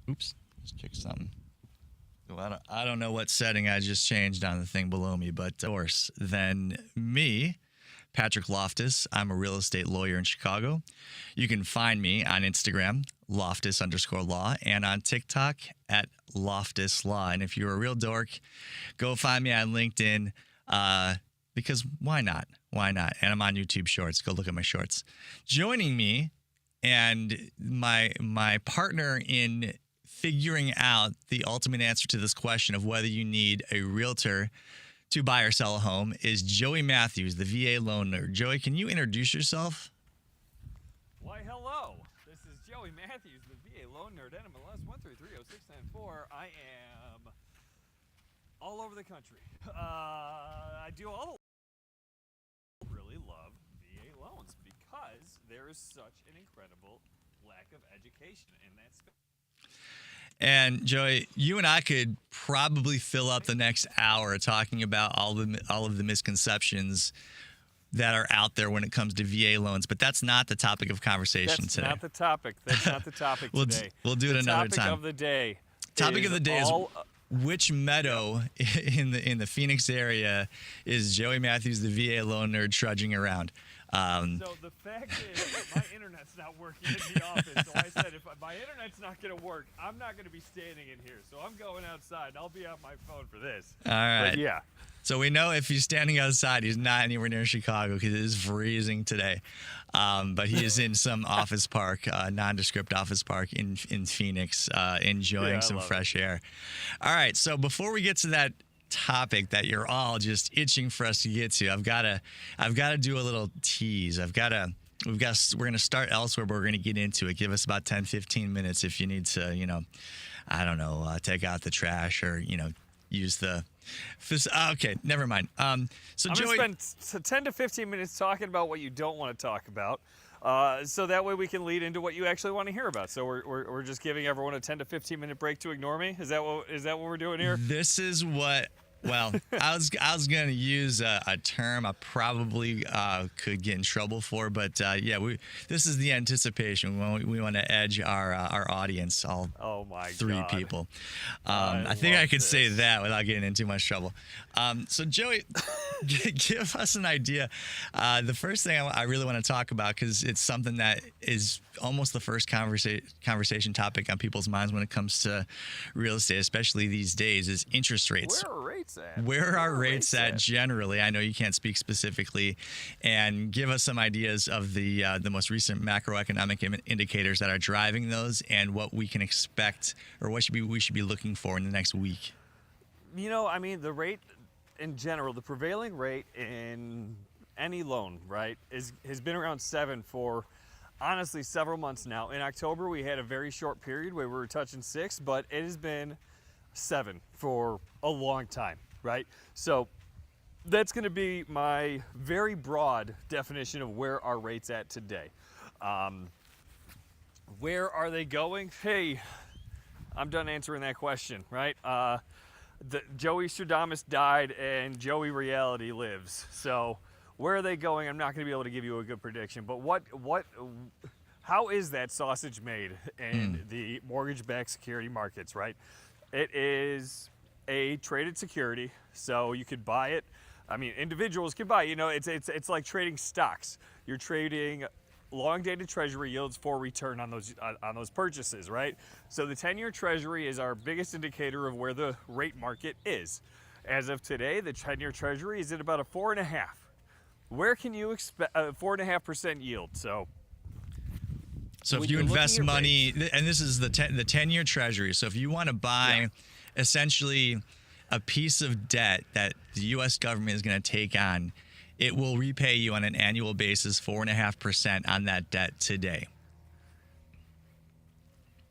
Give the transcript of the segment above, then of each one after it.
Oops, just check something. Well, I don't know what setting I just changed on the thing below me, but of course, then me, Patrick Loftus. I'm a real estate lawyer in Chicago. You can find me on Instagram, Loftus_law, and on TikTok at Loftus Law. And if you're a real dork, go find me on LinkedIn because why not? Why not? And I'm on YouTube Shorts. Go look at my shorts. Joining me and my partner in figuring out the ultimate answer to this question of whether you need a realtor to buy or sell a home is Joey Mathews, the VA loan nerd. Joey, can you introduce yourself? Why, hello. This is Joey Mathews, the VA loan nerd, NMLS 1330694. I am all over the country. I do all really love VA loans because there is such an incredible lack of education in that space. And Joey, you and I could probably fill up the next hour talking about all of the misconceptions that are out there when it comes to VA loans, but that's not the topic of conversation today. That's not the topic. That's not the topic today. We'll do it another time. Topic of the day. Topic of the day is which meadow in the Phoenix area is Joey Mathews, the VA loan nerd, trudging around? So the fact is, my internet's not working in the office. So I said, if my internet's not going to work, I'm not going to be standing in here. So I'm going outside. I'll be on my phone for this. All right. But yeah. So we know if he's standing outside, he's not anywhere near Chicago because it is freezing today. But he is in some office park, nondescript office park in Phoenix, enjoying some fresh air. All right. So before we get to that topic that you're all just itching for us to get to, I've got to do a little tease. We're going to start elsewhere, but we're going to get into it. Give us about 10, 15 minutes if you need to, take out the trash or, use the. Okay, never mind. So I'm Joey, going to spend 10 to 15 minutes talking about what you don't want to talk about. So that way we can lead into what you actually want to hear about. So we're just giving everyone a 10 to 15 minute break to ignore me. Is that what we're doing here? This is what. Well, I was going to use a term I probably could get in trouble for, but this is the anticipation. We want to edge our audience, all three people. I think I could say that without getting in too much trouble. So Joey, give us an idea. The first thing I really want to talk about, because it's something that is almost the first conversation topic on people's minds when it comes to real estate, especially these days, is interest rates. Where are rates at? Where are rates at generally? I know you can't speak specifically, and give us some ideas of the most recent macroeconomic indicators that are driving those, and what we can expect or what we should be looking for in the next week. The rate in general, the prevailing rate in any loan, right, has been around 7 for honestly several months now. In October, we had a very short period where we were touching 6, but it has been 7 for a long time, right? So that's going to be my very broad definition of where our rates at today. Where are they going? Hey, I'm done answering that question, right? Joey Stradamus died and Joey Reality lives. So where are they going? I'm not going to be able to give you a good prediction, but how is that sausage made in the mortgage-backed security markets, right? It is a traded security, so you could buy it. Individuals can buy. It's like trading stocks. You're trading long-dated treasury yields for return on those purchases, right? So the 10-year treasury is our biggest indicator of where the rate market is. As of today, the 10-year treasury is at about a 4.5. Where can you expect a 4.5% yield? So if you invest money, and this is the 10-year treasury. So if you want to buy essentially a piece of debt that the U.S. government is going to take on, it will repay you on an annual basis 4.5% on that debt today.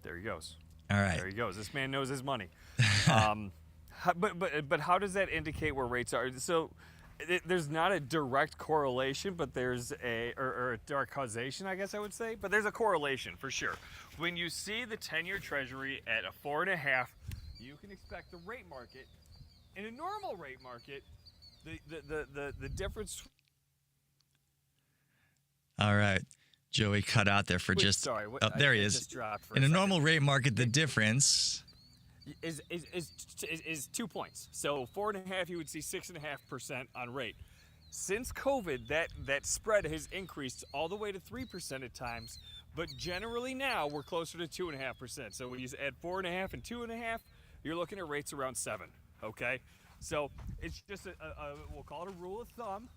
There he goes. All right. There he goes. This man knows his money. But how does that indicate where rates are? So there's not a direct correlation, but there's a direct causation, I guess I would say. But there's a correlation for sure. When you see the 10-year treasury at a 4.5, you can expect the rate market. In a normal rate market, the difference. All right. Joey cut out there for Wait, just. sorry, Oh, there he is. Just dropped for In a second. normal rate market, the difference. Is 2 points. So 4.5, you would see 6.5% on rate. Since COVID, that spread has increased all the way to 3% at times, but generally now we're closer to 2.5%. So when you add 4.5 and 2.5, you're looking at rates around 7. Okay, so it's just we'll call it a rule of thumb,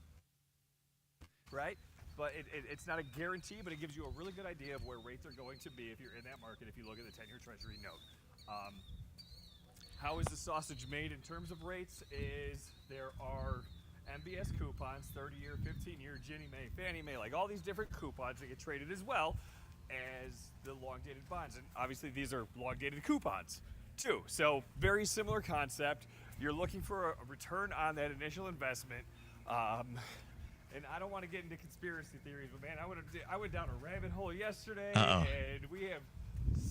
right? But it's not a guarantee, but it gives you a really good idea of where rates are going to be if you're in that market. If you look at the 10-year Treasury note. How is the sausage made in terms of rates? Is there are MBS coupons, 30-year, 15-year, Ginnie Mae, Fannie Mae, like all these different coupons that get traded as well as the long-dated bonds. And obviously these are long-dated coupons too. So very similar concept. You're looking for a return on that initial investment. And I don't want to get into conspiracy theories, but man, I went down a rabbit hole yesterday, and we have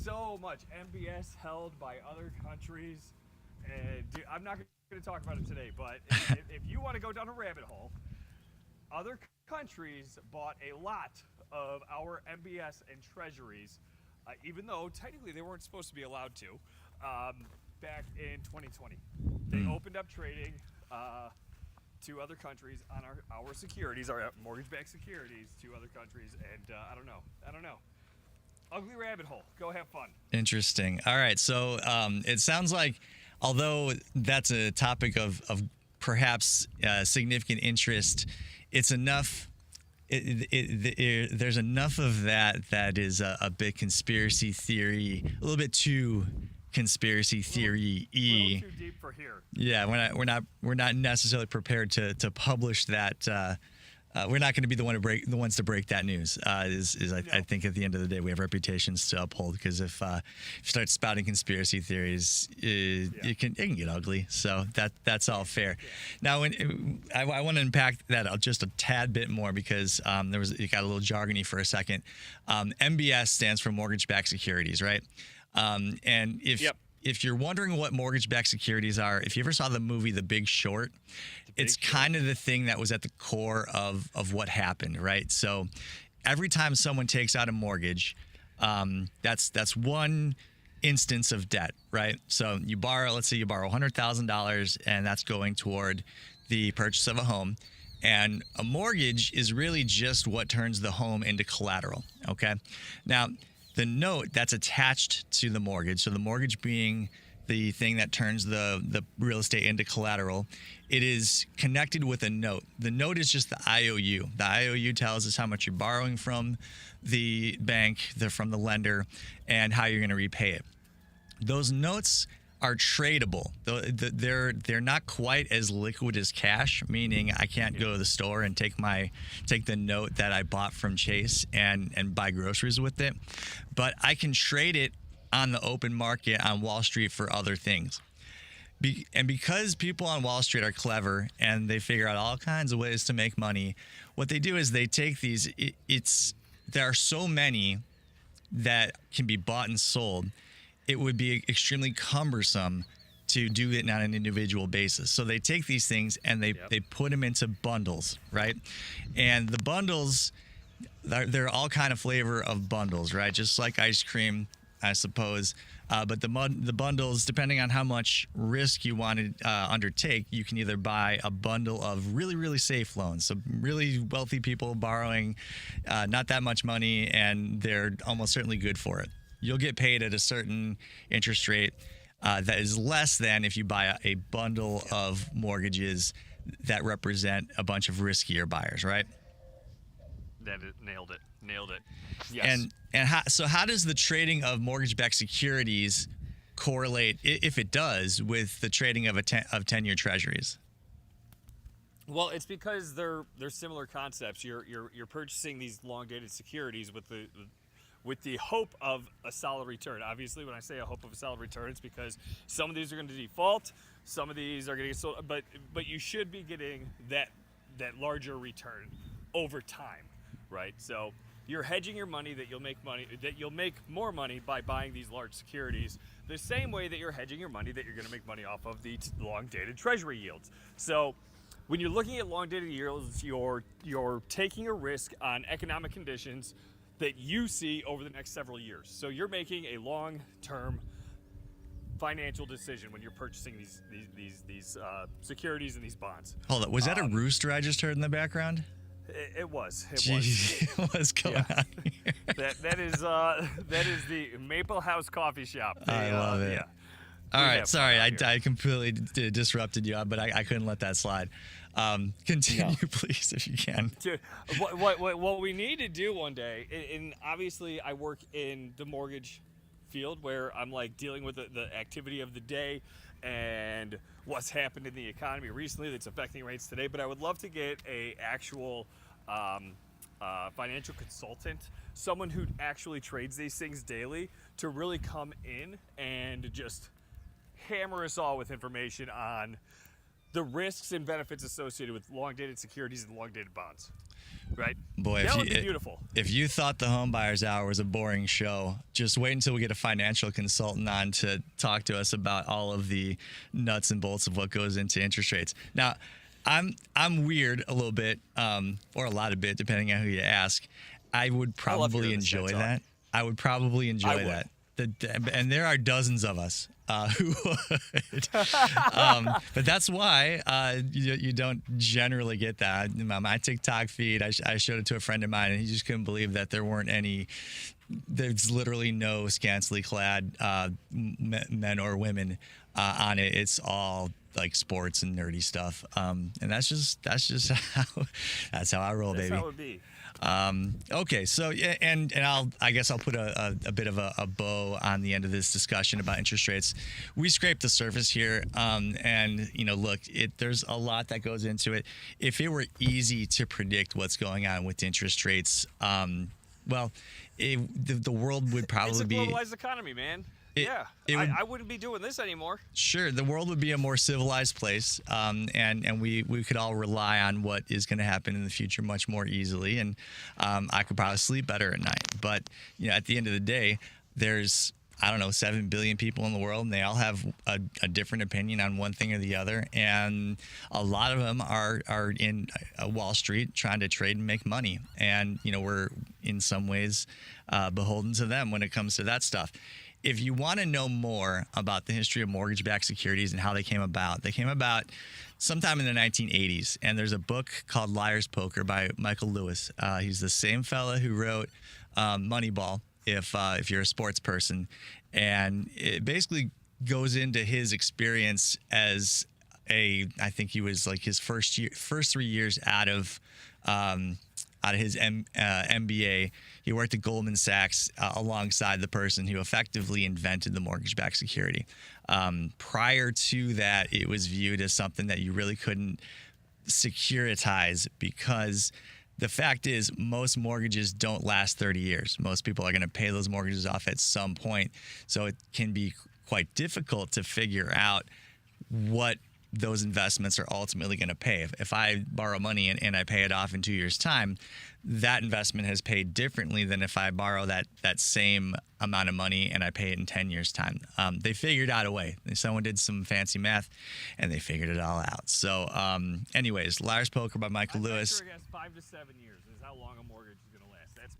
so much MBS held by other countries. And dude, I'm not going to talk about it today, but if you want to go down a rabbit hole, other countries bought a lot of our MBS and treasuries, even though technically they weren't supposed to be allowed to, back in 2020. They opened up trading to other countries on our securities, our mortgage-backed securities, to other countries, and I don't know. Ugly rabbit hole. Go have fun. Interesting. All right. So it sounds like, although that's a topic of perhaps significant interest, it's enough. There's enough of that is a bit conspiracy theory, a little bit too conspiracy theory-y. A little too deep for here. Yeah, we're not necessarily prepared to publish that. We're not going to be the ones to break that news. I think at the end of the day we have reputations to uphold, because if you start spouting conspiracy theories, it can get ugly. So that's all fair. Yeah. Now, I want to unpack that just a tad bit more, because it got a little jargony for a second. MBS stands for mortgage-backed securities, right? And if you're wondering what mortgage-backed securities are, if you ever saw the movie The Big Short, it's kind of the thing that was at the core of what happened, right? So every time someone takes out a mortgage, that's one instance of debt, right? So let's say you borrow $100,000, and that's going toward the purchase of a home. And a mortgage is really just what turns the home into collateral, okay? Now, the note that's attached to the mortgage, so the mortgage being the thing that turns the real estate into collateral, it is connected with a note. The note is just the IOU. The IOU tells us how much you're borrowing from the bank, from the lender, and how you're going to repay it. Those notes are tradable. They're not quite as liquid as cash, meaning I can't go to the store and take the note that I bought from Chase and buy groceries with it, but I can trade it on the open market on Wall Street for other things. And because people on Wall Street are clever and they figure out all kinds of ways to make money, what they do is they take these. There are so many that can be bought and sold. It would be extremely cumbersome to do it on an individual basis. So they take these things and they put them into bundles, right? And the bundles, they're all kind of flavor of bundles, right? Just like ice cream, I suppose. But the bundles, depending on how much risk you want to undertake, you can either buy a bundle of really, really safe loans. So really wealthy people borrowing not that much money, and they're almost certainly good for it. You'll get paid at a certain interest rate that is less than if you buy a bundle of mortgages that represent a bunch of riskier buyers, right? Nailed it. Yes. And how does the trading of mortgage-backed securities correlate, if it does, with the trading of 10-year treasuries? Well, it's because they're similar concepts. You're purchasing these long-dated securities with the hope of a solid return. Obviously, when I say a hope of a solid return, it's because some of these are going to default, some of these are going to get sold, but you should be getting that larger return over time, right? So you're hedging your money that you'll make more money by buying these large securities, the same way that you're hedging your money that you're going to make money off of the long-dated treasury yields. So when you're looking at long-dated yields, you're taking a risk on economic conditions that you see over the next several years. So you're making a long-term financial decision when you're purchasing these securities and these bonds. Hold on. Was that a rooster I just heard in the background? It was. Jeez, what's going on here? That is the Maple House Coffee Shop. I love it. Yeah. All right, sorry, I completely disrupted you, but I couldn't let that slide. Continue, please, if you can. What we need to do one day, and obviously I work in the mortgage field where I'm like dealing with the activity of the day and what's happened in the economy recently that's affecting rates today. But I would love to get a actual financial consultant, someone who actually trades these things daily, to really come in and just hammer us all with information on the risks and benefits associated with long-dated securities and long-dated bonds. Right? Boy, that would be beautiful. If you thought the Home Buyers Hour was a boring show, just wait until we get a financial consultant on to talk to us about all of the nuts and bolts of what goes into interest rates. Now, I'm weird a little bit, or a lot of bit, depending on who you ask. I would probably enjoy that. I would probably enjoy that. And there are dozens of us who would. But that's why you don't generally get that. My TikTok feed, I showed it to a friend of mine, and he just couldn't believe that there weren't any. There's literally no scantily clad men or women on it. It's all like sports and nerdy stuff. And that's just how I roll, baby. That's how it would be. Okay, so yeah, and I guess I'll put a bit of a bow on the end of this discussion about interest rates. We scraped the surface here, and look, there's a lot that goes into it. If it were easy to predict what's going on with interest rates, well, the world would probably be. It's a globalized economy, man. I wouldn't be doing this anymore. Sure, the world would be a more civilized place, and we could all rely on what is going to happen in the future much more easily, and I could probably sleep better at night. But at the end of the day, there's 7 billion people in the world, and they all have a different opinion on one thing or the other, and a lot of them are in Wall Street trying to trade and make money, and we're in some ways beholden to them when it comes to that stuff. If you want to know more about the history of mortgage-backed securities and how they came about sometime in the 1980s. And there's a book called Liar's Poker by Michael Lewis. He's the same fella who wrote Moneyball, if you're a sports person. And it basically goes into his experience as I think he was like his first 3 years out of his MBA. He worked at Goldman Sachs alongside the person who effectively invented the mortgage-backed security. Prior to that, it was viewed as something that you really couldn't securitize because the fact is most mortgages don't last 30 years. Most people are going to pay those mortgages off at some point. So it can be quite difficult to figure out what those investments are ultimately going to pay. If I borrow money and I pay it off in 2 years' time, that investment has paid differently than if I borrow that same amount of money and I pay it in 10 years' time. They figured out a way. Someone did some fancy math, and they figured it all out. So anyways, Liar's Poker by Michael Lewis. I guess 5 to 7 years is how long a mortgage is going to last. That's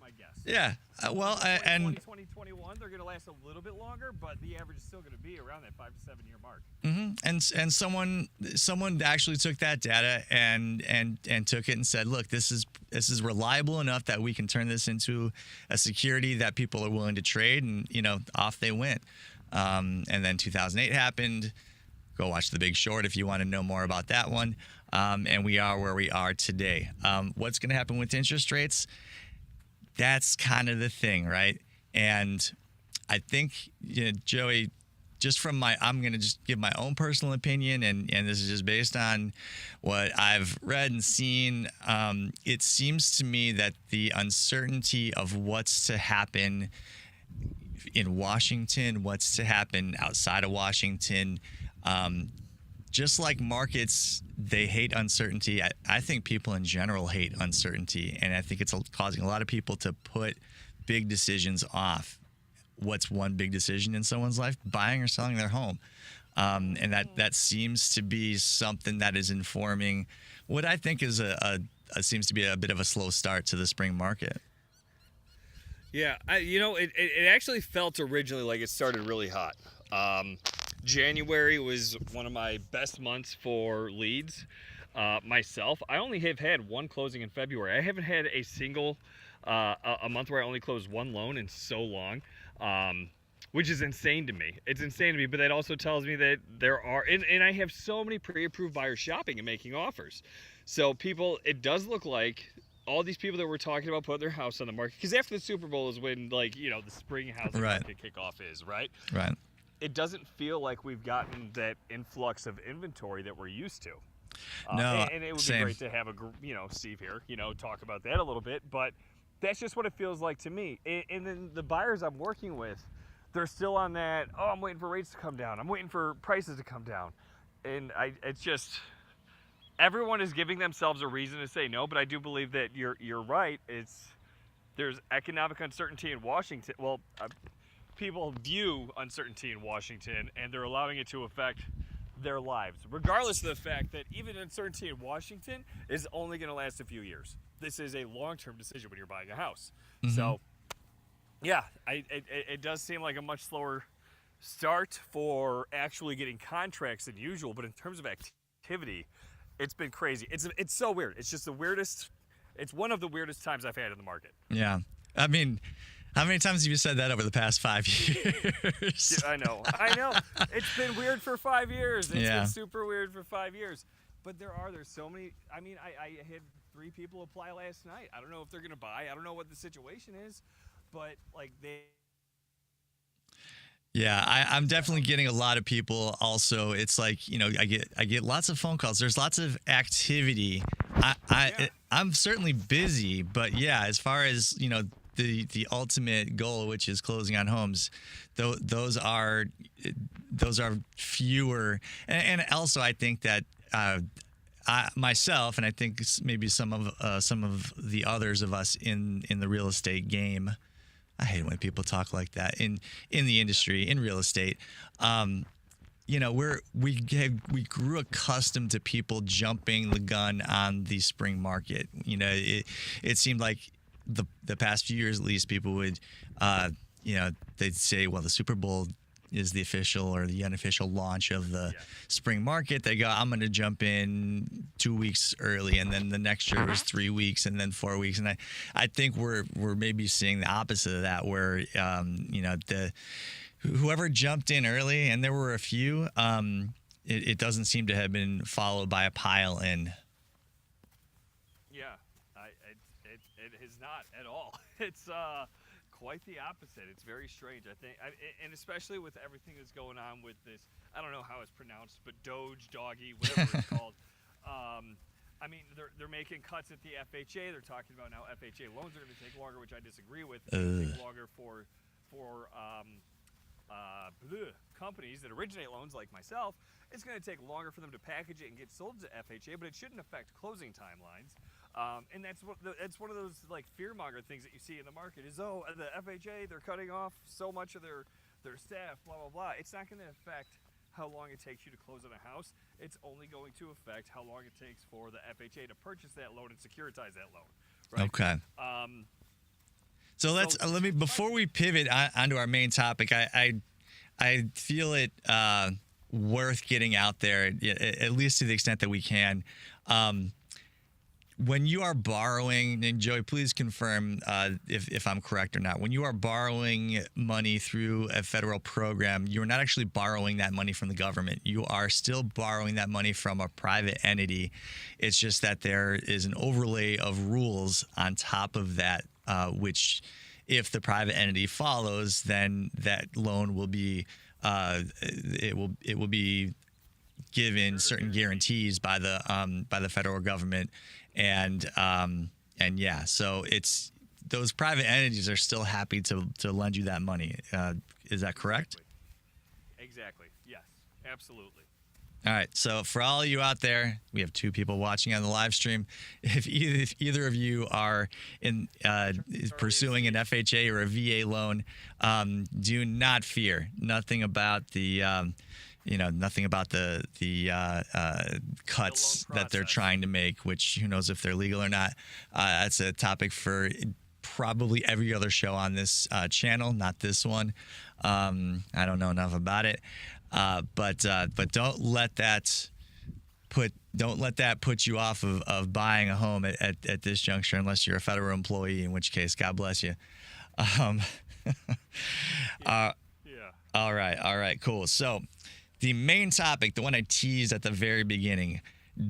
my guess. Yeah. Well, and 2021, they're going to last a little bit longer, but the average is still going to be around that 5 to 7 year mark. Mm-hmm. And someone actually took that data and took it and said, look, this is reliable enough that we can turn this into a security that people are willing to trade, and off they went. And then 2008 happened. Go watch The Big Short if you want to know more about that one. And we are where we are today. What's going to happen with interest rates? That's kind of the thing, right? And I think, Joey, I'm going to just give my own personal opinion, and this is just based on what I've read and seen. It seems to me that the uncertainty of what's to happen in Washington, what's to happen outside of Washington, just like markets, they hate uncertainty. I think people in general hate uncertainty, and I think it's causing a lot of people to put big decisions off. What's one big decision in someone's life? Buying or selling their home. And that seems to be something that is informing what I think is seems to be a bit of a slow start to the spring market. Yeah, it actually felt originally like it started really hot. January was one of my best months for leads. Myself, I only have had one closing in February. I haven't had a single a month where I only closed one loan in so long, which is insane to me. It's insane to me, but that also tells me that there are, and I have so many pre-approved buyers shopping and making offers. So people, it does look like all these people that we're talking about putting their house on the market, because after the Super Bowl is when, like, the spring housing market kickoff is, right? Right. It doesn't feel like we've gotten that influx of inventory that we're used to. No, and it would same. be great to have Steve here, talk about that a little bit, but that's just what it feels like to me. And then the buyers I'm working with, they're still on that, oh, I'm waiting for rates to come down. I'm waiting for prices to come down. And it's just, everyone is giving themselves a reason to say no, but I do believe that you're right. There's economic uncertainty in Washington. Well, people view uncertainty in Washington, and they're allowing it to affect their lives, regardless of the fact that even uncertainty in Washington is only going to last a few years. This is a long-term decision when you're buying a house. Mm-hmm. So, yeah, it does seem like a much slower start for actually getting contracts than usual, but in terms of activity, it's been crazy. It's so weird. It's just the weirdest. It's one of the weirdest times I've had in the market. Yeah, I mean, how many times have you said that over the past 5 years? I know. It's been weird for 5 years. It's been super weird for 5 years. But there's so many. I mean, I had 3 people apply last night. I don't know if they're going to buy. I don't know what the situation is, but like they. Yeah, I'm definitely getting a lot of people. Also, it's like, I get lots of phone calls. There's lots of activity. I'm certainly busy, but yeah, as far as the ultimate goal, which is closing on homes, those are fewer. And also, I think that myself, and I think maybe some of the others of us in the real estate game. I hate when people talk like that in the industry, in real estate. We grew accustomed to people jumping the gun on the spring market. It seemed like the past few years, at least, people would, they'd say, well, the Super Bowl is the official or the unofficial launch of the spring market. They go, I'm going to jump in 2 weeks early, and then the next year was 3 weeks, and then 4 weeks. And I think we're maybe seeing the opposite of that, where whoever jumped in early, and there were a few, it doesn't seem to have been followed by a pile in. Yeah, it is not at all. It's quite the opposite. It's very strange, I think, and especially with everything that's going on with this. I don't know how it's pronounced, but doggy, whatever it's called. I mean, they're making cuts at the FHA. They're talking about now FHA loans are going to take longer, which I disagree with. It's going to take longer for companies that originate loans like myself. It's going to take longer for them to package it and get sold to FHA, but it shouldn't affect closing timelines. And that's one of those like fear-monger things that you see in the market is, oh, the FHA, they're cutting off so much of their staff, blah, blah, blah. It's not going to affect how long it takes you to close on a house. It's only going to affect how long it takes for the FHA to purchase that loan and securitize that loan. Right? Okay. So let me, before we pivot onto our main topic, I feel it worth getting out there, at least to the extent that we can. When you are borrowing, and Joey, please confirm if I'm correct or not. When you are borrowing money through a federal program, you are not actually borrowing that money from the government. You are still borrowing that money from a private entity. It's just that there is an overlay of rules on top of that, which, if the private entity follows, then that loan will be it will be given certain guarantees by the federal government. And yeah, so it's those private entities are still happy to lend you that money. Is that correct? Exactly. Yes, absolutely. All right. So for all of you out there, we have 2 people watching on the live stream. If either of you are pursuing an FHA or a VA loan, do not fear. Nothing about the nothing about the cuts that they're trying to make, which who knows if they're legal or not. That's a topic for probably every other show on this channel, not this one. I don't know enough about it, but don't let that put you off of buying a home at this juncture, unless you're a federal employee, in which case, God bless you. Yeah. All right, cool. So the main topic, the one I teased at the very beginning,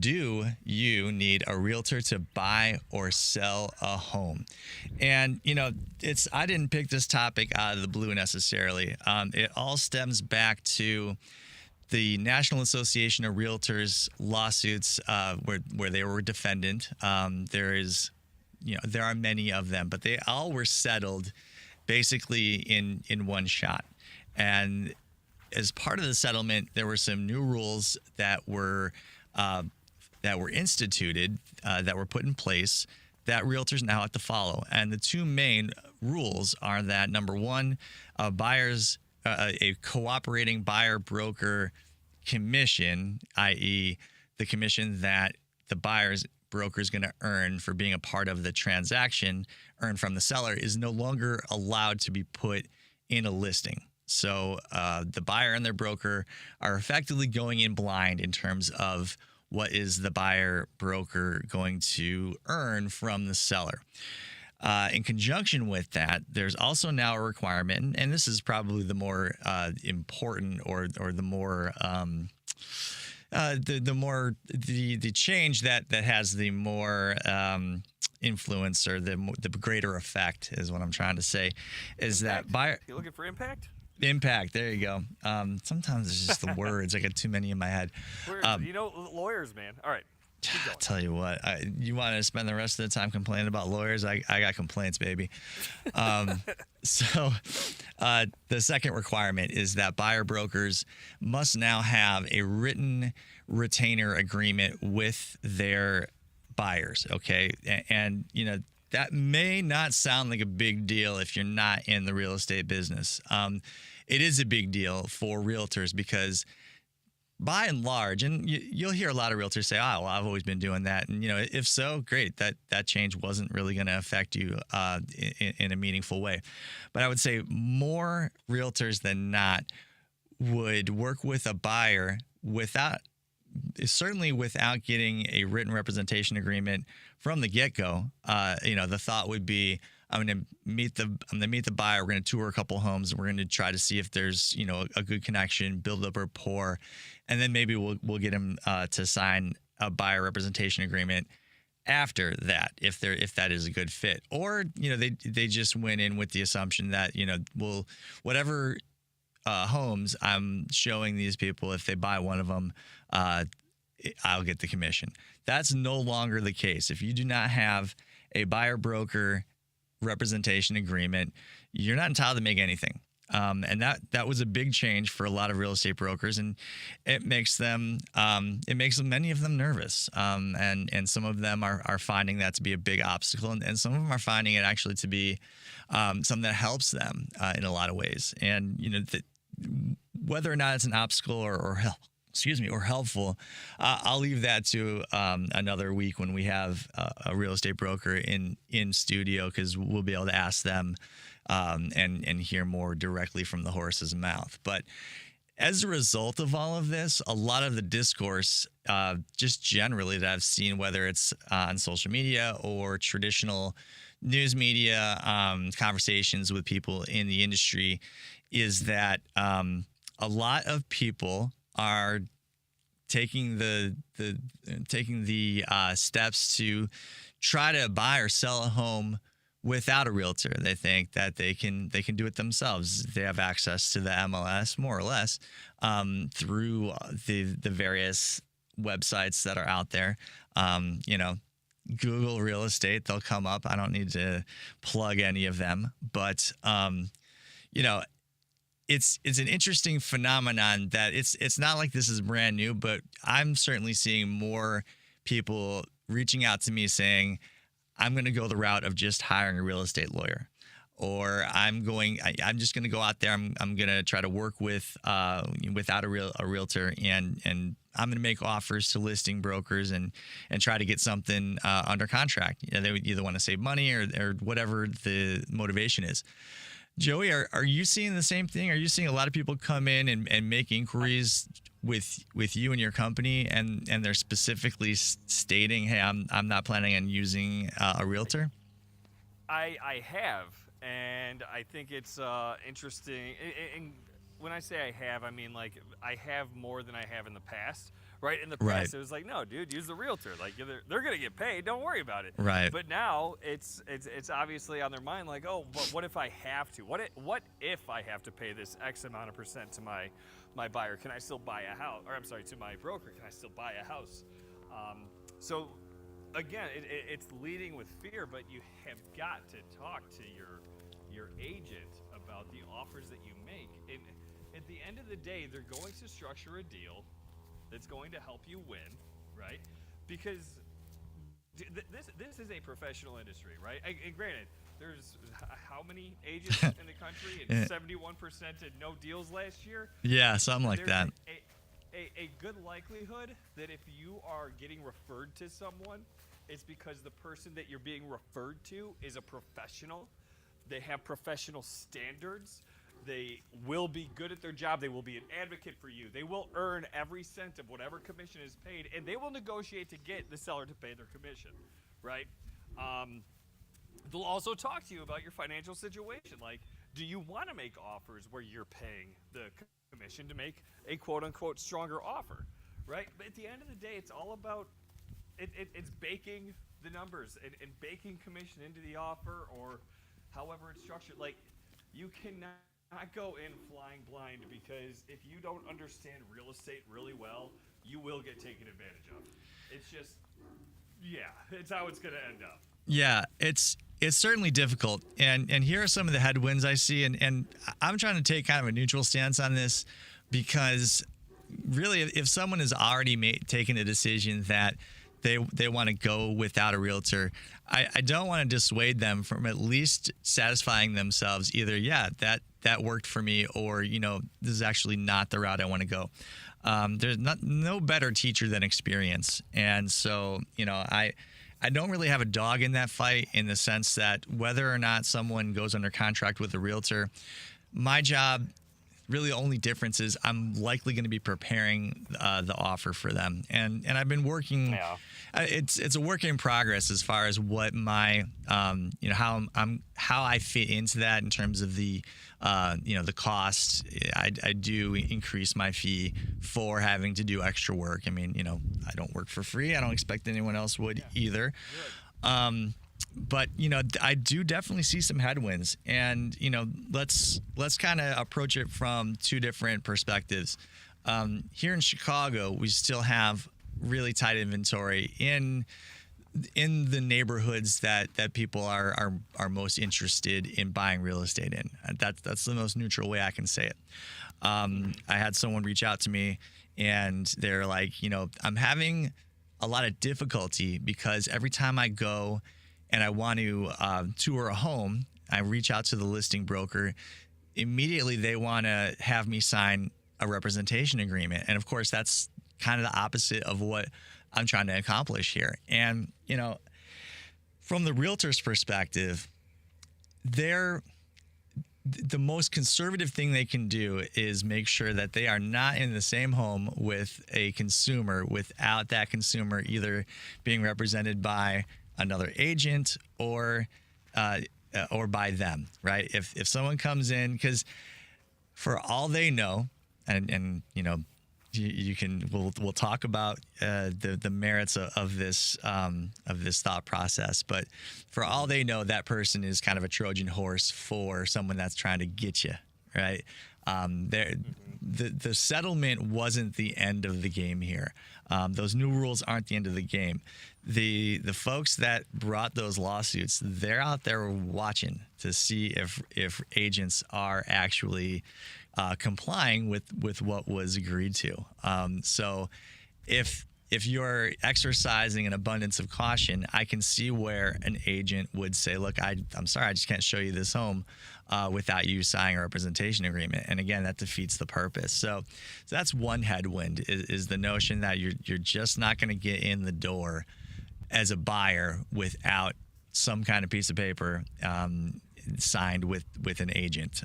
do you need a realtor to buy or sell a home? And, I didn't pick this topic out of the blue necessarily. It all stems back to the National Association of Realtors lawsuits where they were defendant. There are many of them, but they all were settled basically in one shot. And as part of the settlement, there were some new rules that were instituted, that were put in place, that realtors now have to follow. And the two main rules are that, number one, a cooperating buyer broker commission, i.e. the commission that the buyer's broker is going to earn for being a part of the transaction, earned from the seller, is no longer allowed to be put in a listing. So the buyer and their broker are effectively going in blind in terms of what is the buyer broker going to earn from the seller. In conjunction with that, there's also now a requirement, and this is probably the more important or the more the change that has the more influence, or the greater effect, is what I'm trying to say, is Impact? that buyer. You looking for impact? Impact. There you go. Sometimes it's just the words. I got too many in my head. Lawyers, man. All right. Keep going. I'll tell you what. You want to spend the rest of the time complaining about lawyers? I got complaints, baby. So the second requirement is that buyer brokers must now have a written retainer agreement with their buyers. Okay, and that may not sound like a big deal if you're not in the real estate business. It is a big deal for realtors because, by and large, and you'll hear a lot of realtors say, "Oh, well, I've always been doing that." And if so, great. That change wasn't really going to affect you in a meaningful way. But I would say more realtors than not would work with a buyer without getting a written representation agreement from the get-go. The thought would be, I'm going to meet the buyer. We're going to tour a couple homes, and we're going to try to see if there's a good connection, build up rapport, and then maybe we'll get him to sign a buyer representation agreement after that, if that is a good fit. Or they just went in with the assumption that whatever homes I'm showing these people, if they buy one of them, I'll get the commission. That's no longer the case. If you do not have a buyer broker representation agreement, you're not entitled to make anything. And that was a big change for a lot of real estate brokers, and it makes many of them nervous. And some of them are finding that to be a big obstacle, and some of them are finding it actually to be something that helps them in a lot of ways. And whether or not it's an obstacle or helpful, I'll leave that to another week when we have a real estate broker in studio, because we'll be able to ask them and hear more directly from the horse's mouth. But as a result of all of this, a lot of the discourse, just generally that I've seen, whether it's on social media or traditional news media, conversations with people in the industry, is that a lot of people are taking the steps to try to buy or sell a home without a realtor. They think that they can do it themselves. They have access to the MLS, more or less, through the various websites that are out there. Google real estate, they'll come up. I don't need to plug any of them, but it's an interesting phenomenon that it's not like this is brand new, but I'm certainly seeing more people reaching out to me saying, I'm going to go the route of just hiring a real estate lawyer. or I'm just going to go out there. I'm going to try to work with without a realtor, and I'm going to make offers to listing brokers and try to get something under contract. They would either want to save money or whatever the motivation is. Joey, are you seeing the same thing? Are you seeing a lot of people come in and make inquiries with you and your company, and they're specifically stating, hey, I'm not planning on using a realtor? I have, and I think it's interesting. And when I say I have, I mean like I have more than I have in the past. Right in the past, It was like, no, dude, use the realtor. Like they're gonna get paid. Don't worry about it. Right. But now it's obviously on their mind. Like, oh, but what if I have to? What if I have to pay this X amount of percent to my buyer? Can I still buy a house? Or I'm sorry, to my broker, can I still buy a house? So again, it's leading with fear, but you have got to talk to your agent about the offers that you make. And at the end of the day, they're going to structure a deal that's going to help you win, right? Because this is a professional industry, right? And granted, there's how many agents in the country, and 71% did no deals last year? Yeah, something like that. A good likelihood that if you are getting referred to someone, it's because the person that you're being referred to is a professional. They have professional standards. They will be good at their job. They will be an advocate for you. They will earn every cent of whatever commission is paid, and they will negotiate to get the seller to pay their commission, right? They'll also talk to you about your financial situation. Like, do you want to make offers where you're paying the commission to make a quote-unquote stronger offer, right? But at the end of the day, it's all about it's baking the numbers and baking commission into the offer, or however it's structured. Like, you cannot go in flying blind, because if you don't understand real estate really well, you will get taken advantage of. It's just, it's how it's going to end up. Yeah, it's certainly difficult. And here are some of the headwinds I see. And I'm trying to take kind of a neutral stance on this, because really, if someone has already taken a decision that they want to go without a realtor, I don't want to dissuade them from at least satisfying themselves either, that worked for me, or, this is actually not the route I want to go. There's no better teacher than experience. And so, I don't really have a dog in that fight, in the sense that whether or not someone goes under contract with a realtor, my job, really the only difference is I'm likely going to be preparing the offer for them. And I've been working. Yeah. It's a work in progress as far as what my how I fit into that in terms of the the cost. I do increase my fee for having to do extra work. I mean, I don't work for free. I don't expect anyone else would either. But I do definitely see some headwinds, and let's kind of approach it from two different perspectives. Here in Chicago, we still have really tight inventory in the neighborhoods that people are most interested in buying real estate in. That's the most neutral way I can say it. I had someone reach out to me, and they're like, I'm having a lot of difficulty because every time I go and I want to tour a home, I reach out to the listing broker. Immediately, they want to have me sign a representation agreement. And of course, that's kind of the opposite of what I'm trying to accomplish here. And, from the realtor's perspective, the most conservative thing they can do is make sure that they are not in the same home with a consumer without that consumer either being represented by another agent or by them, right? If someone comes in, because for all they know, and we'll talk about the merits of this thought process, but for all they know, that person is kind of a Trojan horse for someone that's trying to get you, right? The settlement wasn't the end of the game here. Those new rules aren't the end of the game. The folks that brought those lawsuits, they're out there watching to see if agents are actually complying with what was agreed to. So if if you're exercising an abundance of caution, I can see where an agent would say, look, I'm sorry, I just can't show you this home without you signing a representation agreement. And again, that defeats the purpose. So that's one headwind is the notion that you're just not going to get in the door as a buyer without some kind of piece of paper signed with an agent.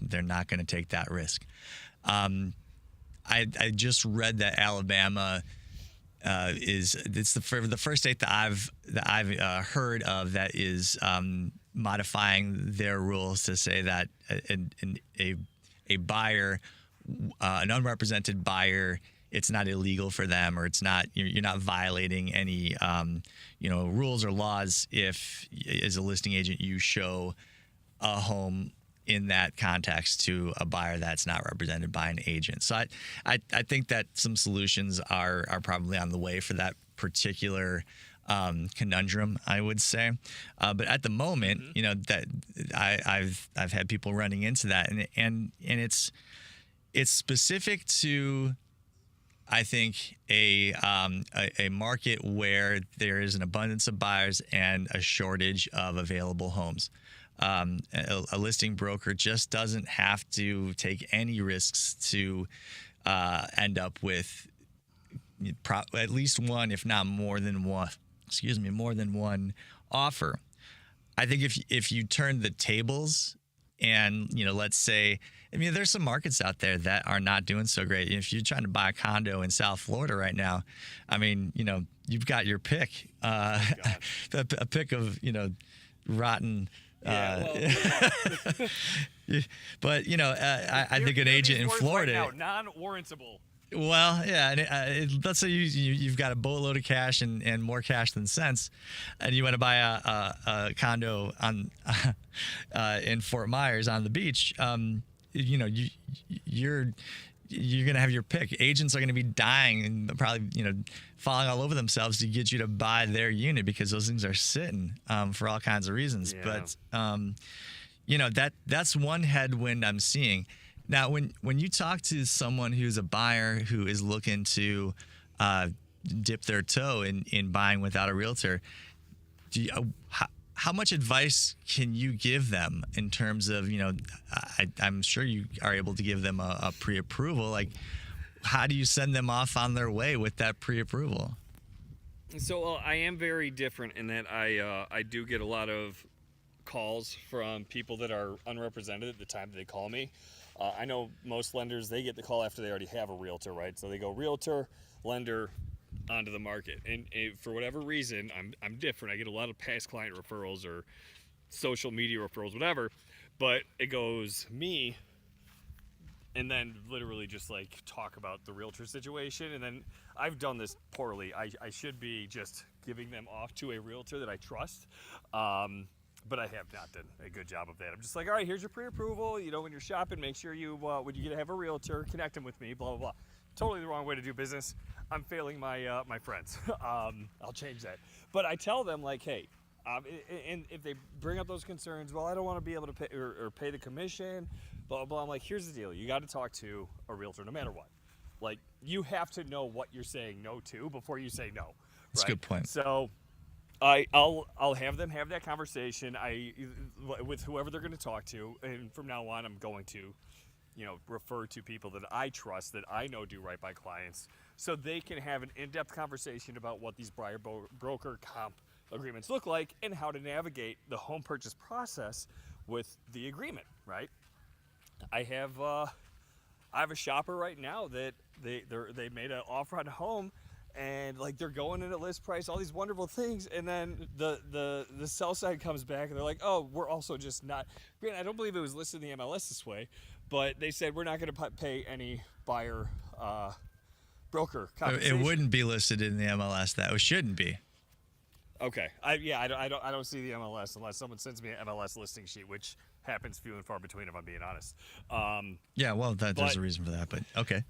They're not going to take that risk. I just read that Alabama it's the first state that I've heard of that is modifying their rules to say that a buyer, an unrepresented buyer, it's not illegal for them, or it's not you're not violating any rules or laws if, as a listing agent, you show a home in that context to a buyer that's not represented by an agent. So I think that some solutions are probably on the way for that particular conundrum, I would say. But at the moment, that I've had people running into that, and it's specific to, I think, a market where there is an abundance of buyers and a shortage of available homes. A listing broker just doesn't have to take any risks to end up with at least one, if not more than one offer. I think if you turn the tables and, let's say, there's some markets out there that are not doing so great. If you're trying to buy a condo in South Florida right now, you've got your pick, a pick of, rotten. But I think an agent in Florida, right now, non-warrantable. Well, yeah, and let's say you've got a boatload of cash and more cash than sense, and you want to buy a condo on in Fort Myers on the beach. You're going to have your pick. Agents are going to be dying and probably, falling all over themselves to get you to buy their unit because those things are sitting for all kinds of reasons. Yeah. But, that's one headwind I'm seeing. Now, when you talk to someone who's a buyer who is looking to dip their toe in buying without a realtor, how much advice can you give them in terms of, I'm sure you are able to give them a pre-approval. Like, how do you send them off on their way with that pre-approval? So I am very different in that I do get a lot of calls from people that are unrepresented at the time that they call me. I know most lenders, they get the call after they already have a realtor, right? So they go realtor, lender, onto the market, and for whatever reason, I'm different. I get a lot of past client referrals or social media referrals, whatever, but it goes me, and then literally just like talk about the realtor situation, and then I've done this poorly. I should be just giving them off to a realtor that I trust, but I have not done a good job of that. I'm just like, all right, here's your pre-approval. When you're shopping, make sure you when you get to have a realtor, connect them with me, blah blah blah. Totally the wrong way to do business. I'm failing my my friends. I'll change that. But I tell them, like, hey, and if they bring up those concerns, well, I don't want to be able to pay or pay the commission, blah, blah. I'm like, here's the deal. You got to talk to a realtor no matter what. Like, you have to know what you're saying no to before you say no. That's a good point. So I'll have them have that conversation with whoever they're going to talk to. And from now on, I'm going to refer to people that I trust, that I know do right by clients, so they can have an in-depth conversation about what these buyer broker comp agreements look like and how to navigate the home purchase process with the agreement, right? I have a shopper right now that they made an offer on a home, and like they're going in at list price, all these wonderful things, and then the sell side comes back and they're like, oh, we're also just not. Granted, I don't believe it was listed in the MLS this way, but they said we're not going to pay any buyer broker compensation. It wouldn't be listed in the MLS. That it shouldn't be. Okay, I don't see the MLS unless someone sends me an MLS listing sheet, which happens few and far between, if I'm being honest. Yeah, well, there's a reason for that, but okay.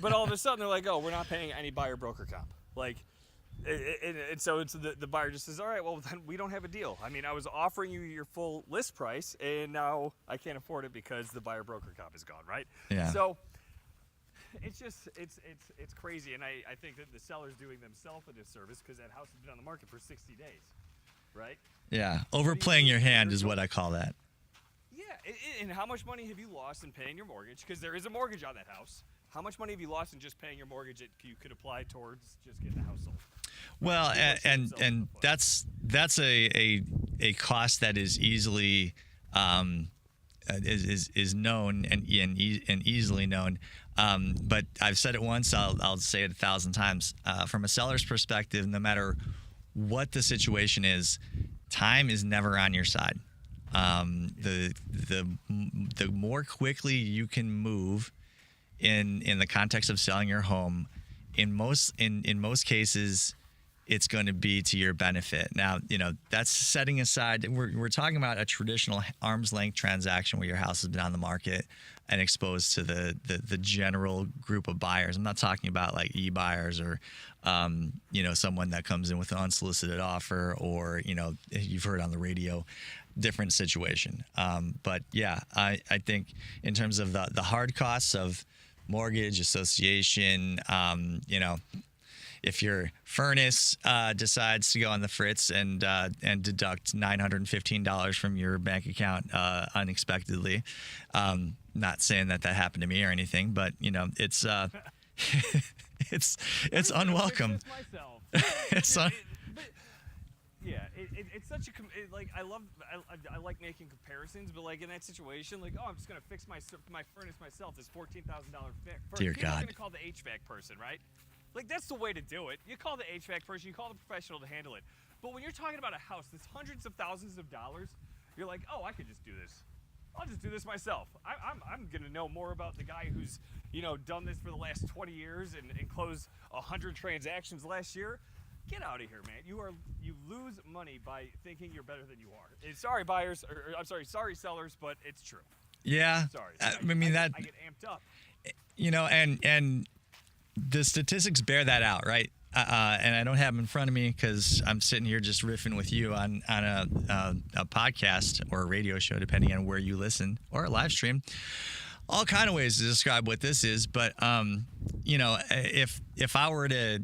but all of a sudden they're like, oh, we're not paying any buyer broker comp. Like, and so it's the buyer just says, all right, well, then we don't have a deal. I mean, I was offering you your full list price, and now I can't afford it because the buyer broker comp is gone, right? Yeah. So it's just it's crazy, and I think that the seller's doing themselves a disservice because that house has been on the market for 60 days, right? Yeah, overplaying your hand is what I call that. Yeah, and how much money have you lost in paying your mortgage? Because there is a mortgage on that house. How much money have you lost in just paying your mortgage that you could apply towards just getting the house sold? Well, and that's a cost that is easily is known and easily known. But I've said it once, I'll say it 1,000 times. From a seller's perspective, no matter what the situation is, time is never on your side. The more quickly you can move in the context of selling your home, in most cases, it's going to be to your benefit. Now, that's setting aside, we're talking about a traditional arm's length transaction where your house has been on the market and exposed to the general group of buyers. I'm not talking about like e-buyers or, someone that comes in with an unsolicited offer or, you've heard on the radio, different situation. But yeah, I think in terms of the hard costs of mortgage, association, if your furnace decides to go on the fritz and deduct $915 from your bank account unexpectedly, not saying that happened to me or anything, but it's it's unwelcome. It's it's such a I like making comparisons, but like in that situation, like I'm just gonna fix my furnace myself. This $14,000 furnace. Dear People God. are gonna call the HVAC person, right? Like that's the way to do it. You call the HVAC person, you call the professional to handle it. But when you're talking about a house that's hundreds of thousands of dollars, you're like, oh, I could just do this. I'll just do this myself. I'm gonna know more about the guy who's done this for the last 20 years and closed 100 transactions last year. Get out of here, man. You lose money by thinking you're better than you are. And sorry, buyers, or I'm sorry, sellers, but it's true. Yeah. Sorry. I get amped up. And the statistics bear that out, right? And I don't have them in front of me because I'm sitting here just riffing with you on a podcast or a radio show, depending on where you listen, or a live stream. All kind of ways to describe what this is, but if I were to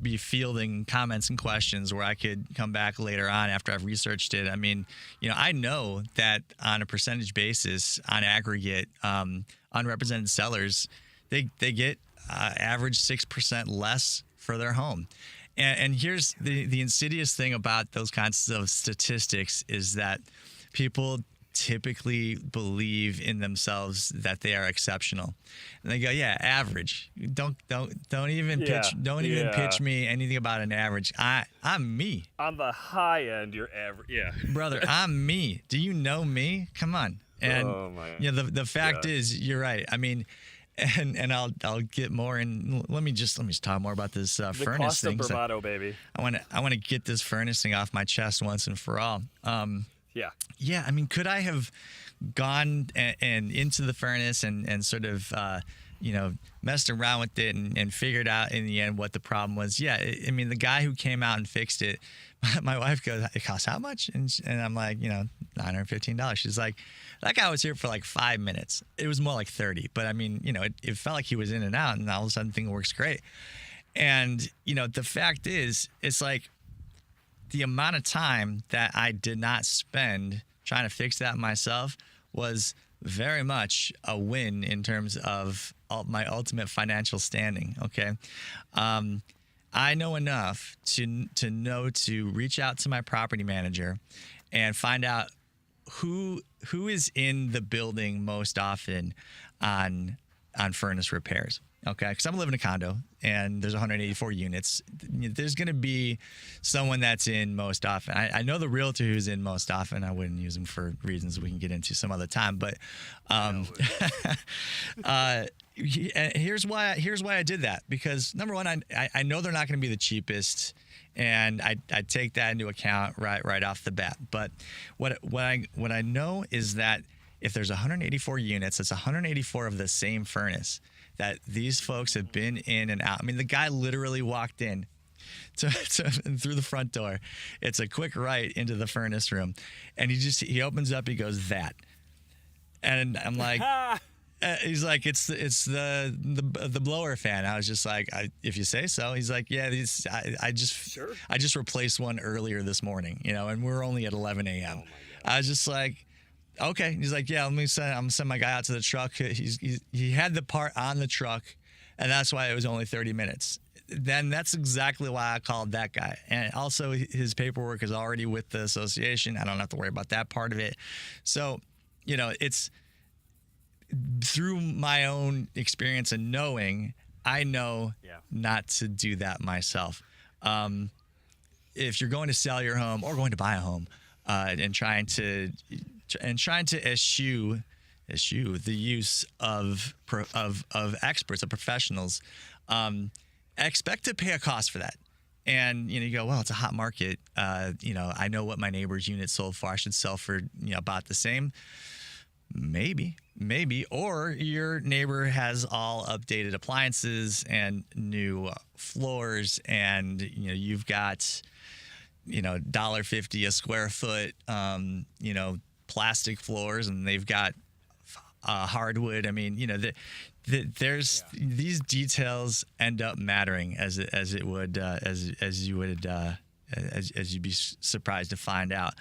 be fielding comments and questions where I could come back later on after I've researched it, I mean, I know that on a percentage basis, on aggregate, unrepresented sellers, they get average 6% less for their home. And here's the insidious thing about those kinds of statistics is that people typically believe in themselves that they are exceptional, and they go, "Yeah, average. Don't even pitch me anything about an average. I'm me. On the high end, you're average. Yeah, brother, I'm me. Do you know me? Come on." And the fact is, you're right. I mean, and I'll get more in. Let me just talk more about this furnace thing. The cost of bravado, baby. I want to get this furnace thing off my chest once and for all. Yeah. I mean, could I have gone and into the furnace and sort of, messed around with it and figured out in the end what the problem was? Yeah. I mean, the guy who came out and fixed it, my wife goes, "It costs how much?" And I'm like, $915. She's like, "That guy was here for like 5 minutes." It was more like 30. But I mean, it felt like he was in and out, and all of a sudden thing works great. And, the fact is, it's like, the amount of time that I did not spend trying to fix that myself was very much a win in terms of my ultimate financial standing. Okay. I know enough to know to reach out to my property manager and find out who is in the building most often on furnace repairs. Okay, because I'm living in a condo and there's 184 units. There's going to be someone that's in most often. I know the realtor who's in most often. I wouldn't use him for reasons we can get into some other time. But here's why I did that. Because number one, I know they're not going to be the cheapest, and I take that into account right off the bat. But what I know is that if there's 184 units, it's 184 of the same furnace that these folks have been in and out. I mean, the guy literally walked in through the front door. It's a quick right into the furnace room. And he opens up, he goes, "That." And I'm like, He's like, it's the blower fan. I was just like, if you say so. He's like, yeah, I just replaced one earlier this morning, and we're only at 11 a.m. Oh my God. I was just like, okay. He's like, yeah, I'm gonna send my guy out to the truck. He had the part on the truck, and that's why it was only 30 minutes. Then that's exactly why I called that guy. And also his paperwork is already with the association. I don't have to worry about that part of it. So, it's through my own experience and knowing, I know not to do that myself. If you're going to sell your home or going to buy a home, and trying to eschew the use of experts, of professionals, expect to pay a cost for that. And you go, well, it's a hot market. I know what my neighbor's unit sold for. I should sell for about the same. Maybe, or your neighbor has all updated appliances and new floors, and you've got $1.50 a square foot, plastic floors, and they've got hardwood. I mean, there's these details end up mattering as you'd be surprised to find out.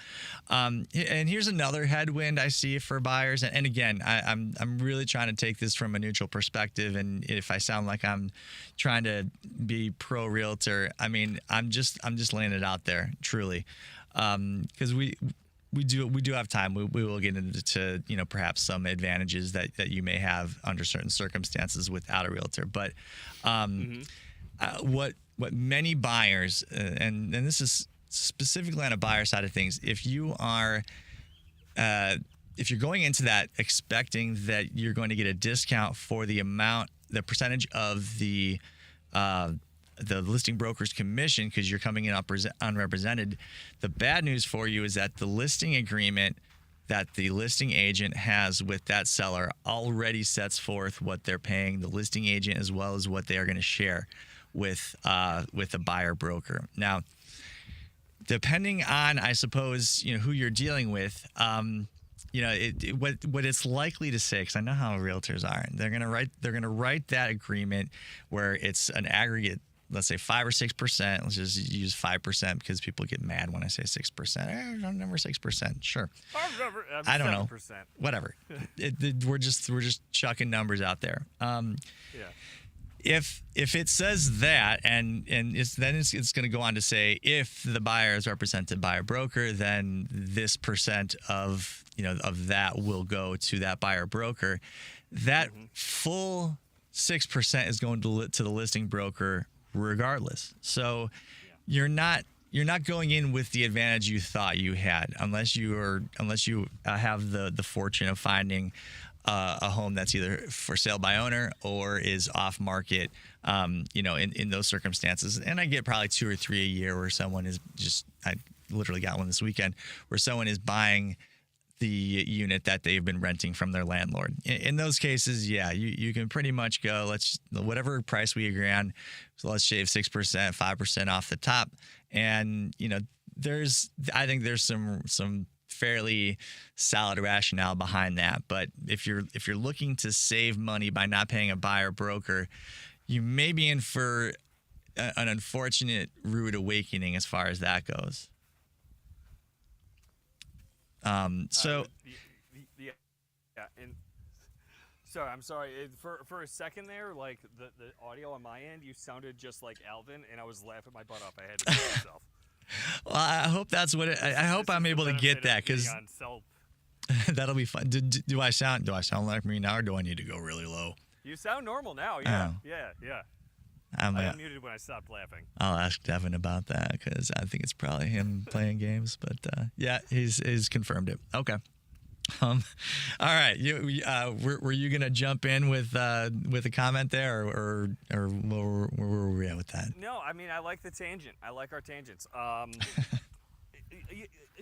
And here's another headwind I see for buyers. And again, I'm really trying to take this from a neutral perspective. And if I sound like I'm trying to be pro realtor, I mean, I'm just laying it out there, truly, because we do have time. We will get into perhaps some advantages that you may have under certain circumstances without a realtor. But what many buyers, and this is specifically on a buyer side of things, if you're going into that expecting that you're going to get a discount for the percentage of the listing broker's commission because you're coming in unrepresented, the bad news for you is that the listing agreement that the listing agent has with that seller already sets forth what they're paying the listing agent as well as what they are going to share with a buyer broker. Now, depending on, I suppose, who you're dealing with, what it's likely to say, because I know how realtors are, they're gonna write that agreement where it's an aggregate, let's say 5 or 6%. Let's just use 5% because people get mad when I say 6%. I'm never 6%. Sure. I don't know. Whatever. We're just chucking numbers out there. If it says that, and it's going to go on to say if the buyer is represented by a broker, then this percent of that will go to that buyer broker. That full 6% is going to the listing broker regardless. So you're not going in with the advantage you thought you had unless you have the fortune of finding a home that's either for sale by owner or is off market, in those circumstances. And I get probably 2 or 3 a year where someone is I literally got one this weekend where someone is buying the unit that they've been renting from their landlord. In those cases, you can pretty much go, whatever price we agree on, so let's shave 6%, 5% off the top. And, I think there's some fairly solid rationale behind that. But if you're looking to save money by not paying a buyer broker, you may be in for an unfortunate rude awakening as far as that goes. And sorry, I'm sorry. For a second there, like the audio on my end, you sounded just like Alvin, and I was laughing my butt off. I had to kill myself. Well, I hope that's what I hope I'm able to get that, because that'll be fun. Do I sound like me now, or do I need to go really low? You sound normal now. Yeah, Oh. yeah. I I'm unmuted when I stopped laughing. I'll ask Devin about that because I think it's probably him playing games. But he's confirmed it. Okay. All right. Were you gonna jump in with a comment there, or where were we at with that? No, I mean I like the tangent. I like our tangents.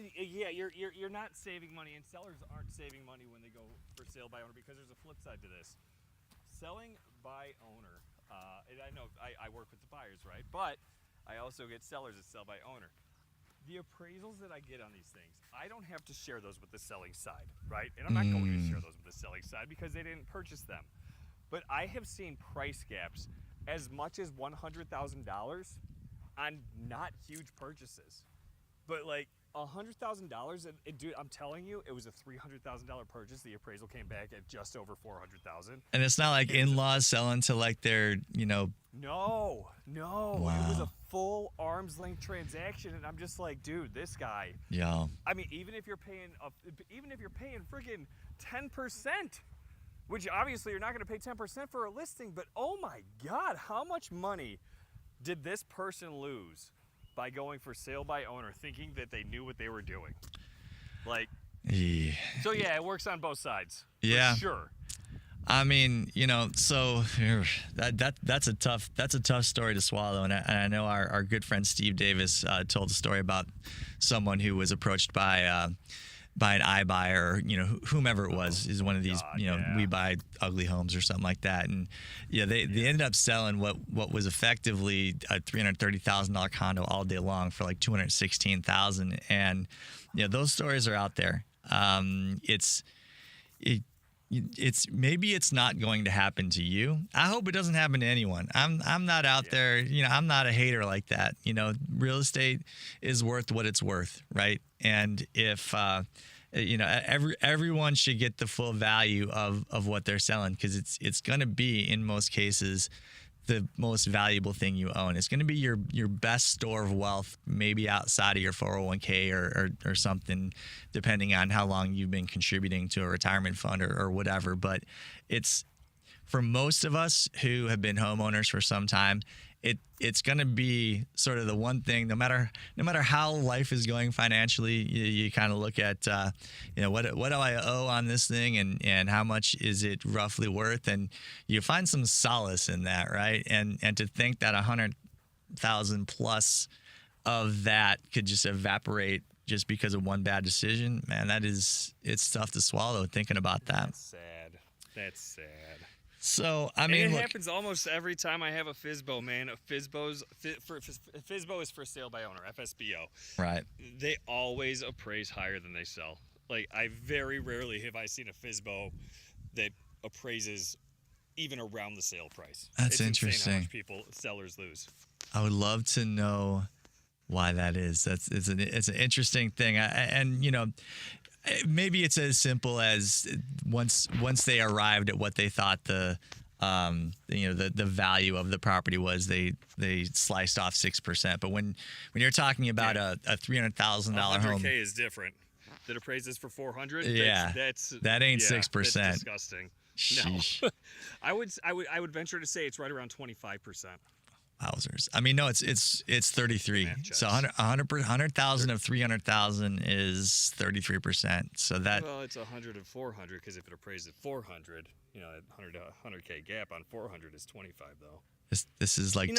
You're not saving money, and sellers aren't saving money when they go for sale by owner, because there's a flip side to this. Selling by owner. And I know I work with the buyers, right? But I also get sellers that sell by owner. The appraisals that I get on these things, I don't have to share those with the selling side, right? And I'm not going to share those with the selling side because they didn't purchase them. But I have seen price gaps as much as $100,000 on not huge purchases. But like $100,000, dude, I'm telling you, it was a $300,000 purchase. The appraisal came back at just over $400,000. And it's not like in-laws selling to like their, No. Wow. It was a full arm's length transaction, and I'm just like, dude, this guy. Yeah. I mean, even if you're paying freaking 10%, which obviously you're not going to pay 10% for a listing, but oh my God, how much money did this person lose by going for sale by owner, thinking that they knew what they were doing? Like, So yeah, it works on both sides. Yeah. For sure. I mean, so that's a tough story to swallow, and I know our good friend Steve Davis told a story about someone who was approached by an iBuyer, whomever it was, is one of these, yeah. We buy ugly homes or something like that, and they ended up selling what was effectively a $330,000 condo all day long for like $216,000, and those stories are out there. It's maybe it's not going to happen to you. I hope it doesn't happen to anyone. I'm not out there, I'm not a hater like that. Real estate is worth what it's worth, right? And if everyone should get the full value of what they're selling, because it's going to be, in most cases, the most valuable thing you own. It's going to be your best store of wealth, maybe outside of your 401k or something, depending on how long you've been contributing to a retirement fund or whatever. But it's, for most of us who have been homeowners for some time, it's going to be sort of the one thing, no matter how life is going financially, you kind of look at, what do I owe on this thing, and how much is it roughly worth? And you find some solace in that, right? And to think that 100,000 plus of that could just evaporate just because of one bad decision, man, it's tough to swallow thinking about that. That's sad. So, I mean, it happens almost every time I have a FSBO, man. FSBO is for sale by owner, FSBO. Right. They always appraise higher than they sell. Like, I very rarely have I seen a FSBO that appraises even around the sale price. That's it's interesting. Insane how much sellers lose. I would love to know why that is. It's an interesting thing. Maybe it's as simple as once they arrived at what they thought the value of the property was, they sliced off 6%. But when you're talking about a $300,000 home, $100K is different. That appraises for $400. Yeah, that ain't 6%. That's disgusting. Sheesh. No, I would venture to say it's right around 25%. Wowzers. I mean, no, it's 33. So 100,000 of 300,000 is 33%. So that. Well, it's 100 of 400, because if it appraises at 400, a 100K gap on 400 is 25 though. This is like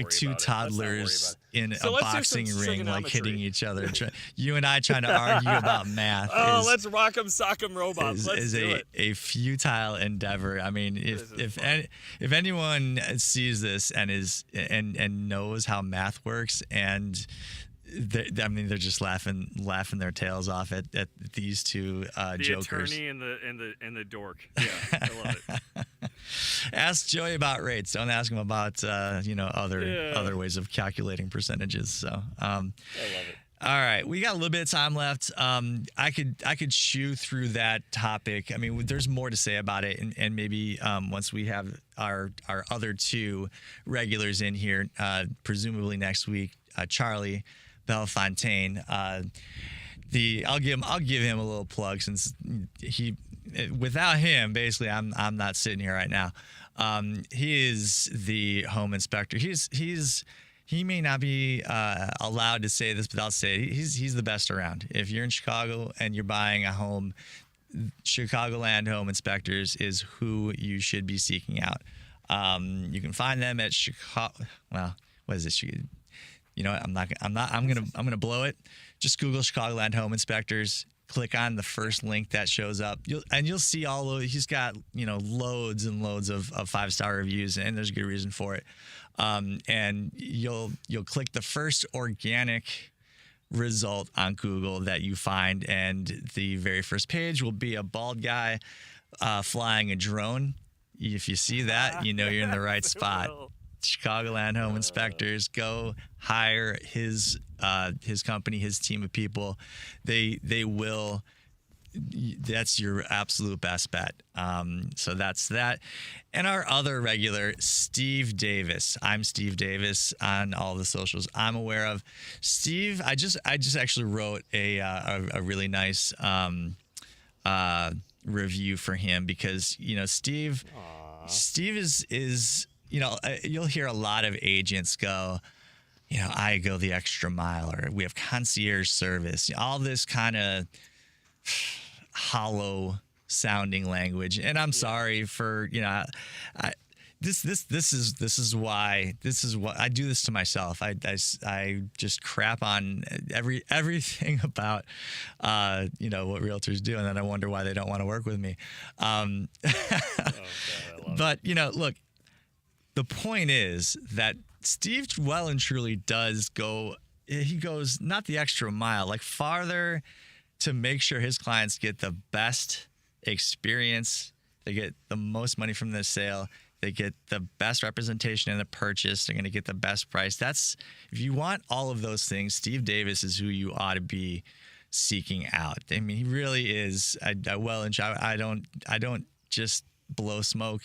two toddlers in a boxing ring, like hitting each other. You and I trying to argue about math. Let's rock 'em, sock 'em, robots. Let's do it. A futile endeavor. I mean, if anyone sees this and knows how math works, and they're just laughing their tails off at these two jokers. The attorney and the dork. Yeah, I love it. Ask Joey about rates. Don't ask him about other ways of calculating percentages. So I love it. All right, we got a little bit of time left. I could chew through that topic. I mean, there's more to say about it, and maybe once we have our other two regulars in here, presumably next week, Charlie Bellefontaine. I'll give him a little plug, since without him, basically, I'm not sitting here right now. He is the home inspector. He may not be allowed to say this, but I'll say it. He's the best around. If you're in Chicago and you're buying a home, Chicagoland Home Inspectors is who you should be seeking out. You can find them at Chicago. Well, what is it? You know what? I'm gonna blow it. Just Google Chicagoland Home Inspectors. Click on the first link that shows up. You'll see all of. He's got loads and loads of 5-star reviews, and there's a good reason for it. And you'll click the first organic result on Google that you find, and the very first page will be a bald guy flying a drone. If you see that, you know you're in the right spot. Chicagoland Home Inspectors. Go hire his company, his team of people. They will. That's your absolute best bet. So that's that. And our other regular, Steve Davis. I'm Steve Davis on all the socials I'm aware of. Steve, I just actually wrote a really nice review for him because Steve is you'll hear a lot of agents go, I go the extra mile, or we have concierge service, all this kind of hollow sounding language. And I'm sorry for, this is what I do this to myself. I just crap on everything about, what realtors do. And then I wonder why they don't want to work with me. God, but look, the point is that Steve well and truly does he goes not the extra mile, like farther, to make sure his clients get the best experience. They get the most money from the sale. They get the best representation in the purchase. They're going to get the best price. If you want all of those things, Steve Davis is who you ought to be seeking out. I mean, he really is. I don't just blow smoke.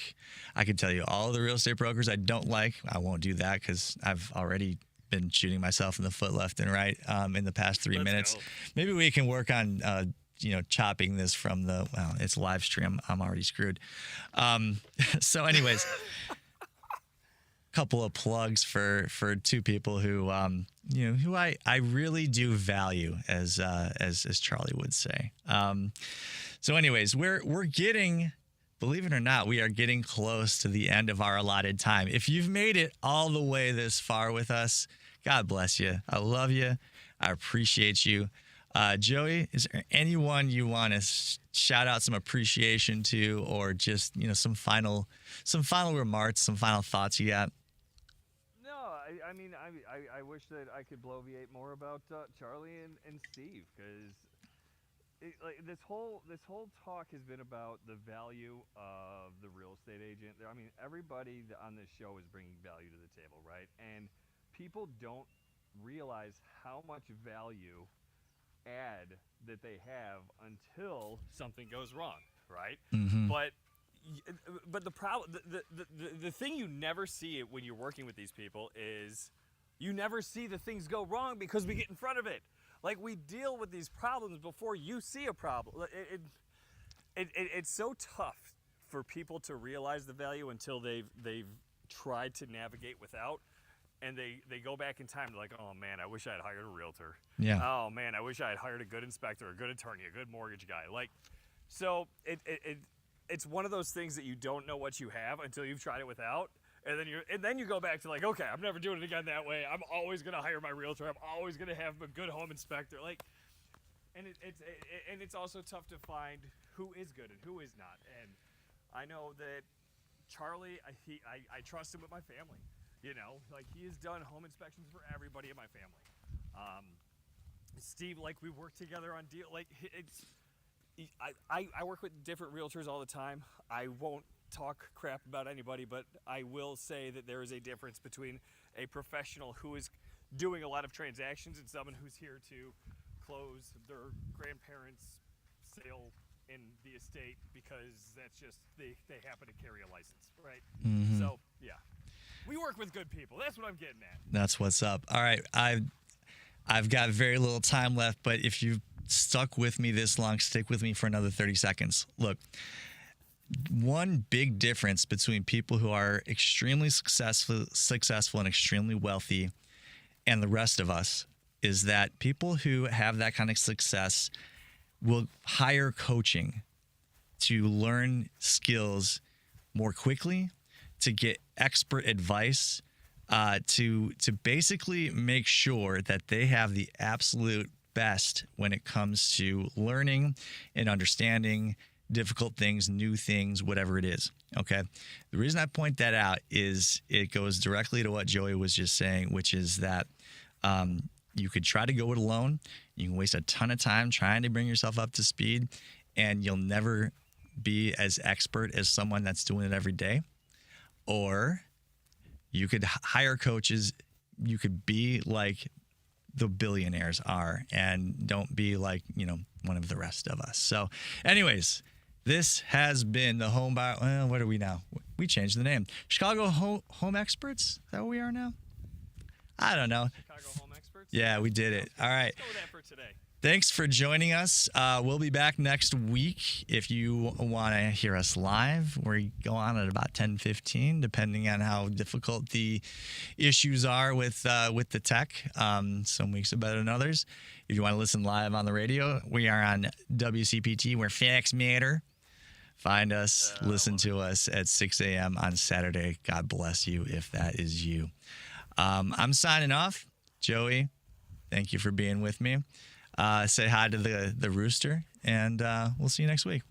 I can tell you all the real estate brokers I don't like. I won't do that because I've already been shooting myself in the foot left and right in the past 3 minutes. Go. Maybe we can work on chopping this from it's live stream. I'm already screwed. So anyways, couple of plugs for two people who who I really do value, as Charlie would say. So anyways, we're getting, believe it or not, we are getting close to the end of our allotted time. If you've made it all the way this far with us, God bless you. I love you. I appreciate you. Joey, is there anyone you want to shout out some appreciation to, or just, some final remarks, some final thoughts you got? No, I mean, I wish that I could bloviate more about Charlie and Steve, because this whole talk has been about the value of the real estate agent. I mean, everybody on this show is bringing value to the table, right? And people don't realize how much value add that they have until something goes wrong, right? Mm-hmm. But the problem, the thing you never see when you're working with these people is you never see the things go wrong because we get in front of it. Like, we deal with these problems before you see a problem. It's so tough for people to realize the value until they've tried to navigate without, and they go back in time, like, oh man, I wish I had hired a realtor. Yeah. Oh man, I wish I had hired a good inspector, a good attorney, a good mortgage guy. Like, so it's one of those things that you don't know what you have until you've tried it without. And then you go back to, like, okay, I'm never doing it again that way. I'm always gonna hire my realtor. I'm always gonna have a good home inspector. Like, and it's also tough to find who is good and who is not. And I know that Charlie, I trust him with my family. Like, he has done home inspections for everybody in my family. Steve, like, we work together on deal. Like, I work with different realtors all the time. I won't talk crap about anybody, but I will say that there is a difference between a professional who is doing a lot of transactions and someone who's here to close their grandparents' sale in the estate because that's just they happen to carry a license, right? Mm-hmm. So yeah, we work with good people. That's what I'm getting at. That's what's up. All right, I've got very little time left, but if you've stuck with me this long, stick with me for another 30 seconds. Look, one big difference between people who are extremely successful and extremely wealthy and the rest of us is that people who have that kind of success will hire coaching to learn skills more quickly, to get expert advice, to basically make sure that they have the absolute best when it comes to learning and understanding difficult things, new things, whatever it is. Okay. The reason I point that out is it goes directly to what Joey was just saying, which is that you could try to go it alone. You can waste a ton of time trying to bring yourself up to speed, and you'll never be as expert as someone that's doing it every day, or you could hire coaches. You could be like the billionaires are and don't be like, one of the rest of us. So anyways, this has been the Home Buyer. Well, what are we now? We changed the name. Chicago Home Experts? Is that what we are now? I don't know. Chicago Home Experts? Yeah, we did it. Okay, All right. Let's go with that for today. Thanks for joining us. We'll be back next week. If you want to hear us live, we go on at about 10:15, depending on how difficult the issues are with the tech. Some weeks are better than others. If you want to listen live on the radio, we are on WCPT, where facts matter. Find us, listen to us at 6 a.m. on Saturday. God bless you if that is you. I'm signing off. Joey, thank you for being with me. Say hi to the rooster, and we'll see you next week.